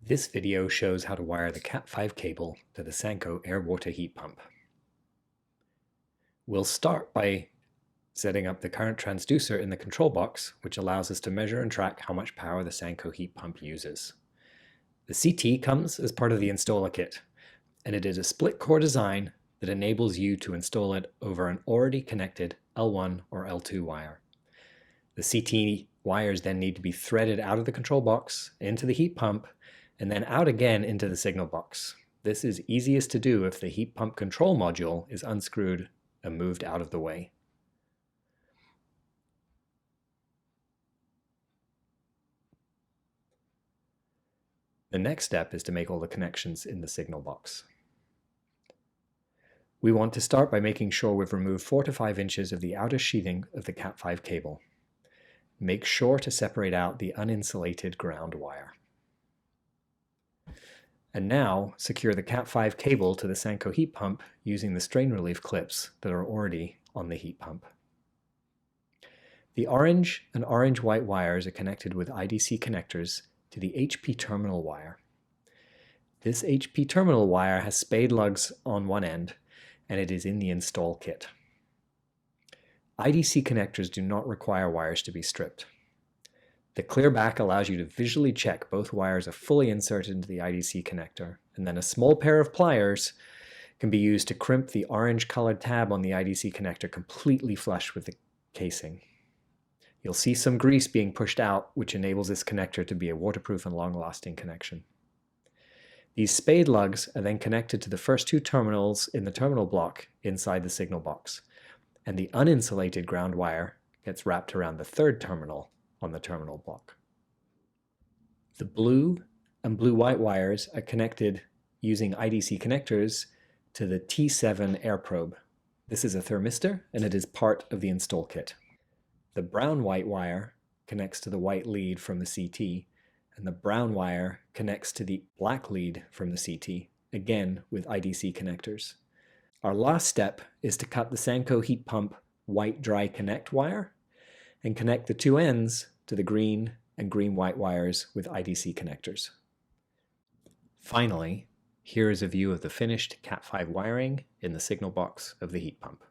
This video shows how to wire the Cat5 cable to the Sanco air-water heat pump. We'll start by setting up the current transducer in the control box, which allows us to measure and track how much power the Sanco heat pump uses. The CT comes as part of the installer kit, and it is a split core design that enables you to install it over an already connected L1 or L2 wire. The CT wires then need to be threaded out of the control box into the heat pump and then out again into the signal box. This is easiest to do if the heat pump control module is unscrewed and moved out of the way. The next step is to make all the connections in the signal box. We want to start by making sure we've removed 4 to 5 inches of the outer sheathing of the Cat5 cable. Make sure to separate out the uninsulated ground wire. And now secure the Cat5 cable to the Sanco heat pump using the strain relief clips that are already on the heat pump. The orange and orange-white wires are connected with IDC connectors to the HP terminal wire. This HP terminal wire has spade lugs on one end, and it is in the install kit. IDC connectors do not require wires to be stripped. The clear back allows you to visually check both wires are fully inserted into the IDC connector, and then a small pair of pliers can be used to crimp the orange colored tab on the IDC connector completely flush with the casing. You'll see some grease being pushed out, which enables this connector to be a waterproof and long-lasting connection. These spade lugs are then connected to the first 2 terminals in the terminal block inside the signal box, and the uninsulated ground wire gets wrapped around the 3rd terminal on the terminal block. The blue and blue-white wires are connected using IDC connectors to the T7 air probe. This is a thermistor, and it is part of the install kit. The brown-white wire connects to the white lead from the CT, and the brown wire connects to the black lead from the CT, again with IDC connectors. Our last step is to cut the Sanco heat pump white dry connect wire and connect the 2 ends to the green and green-white wires with IDC connectors. Finally, here is a view of the finished Cat5 wiring in the signal box of the heat pump.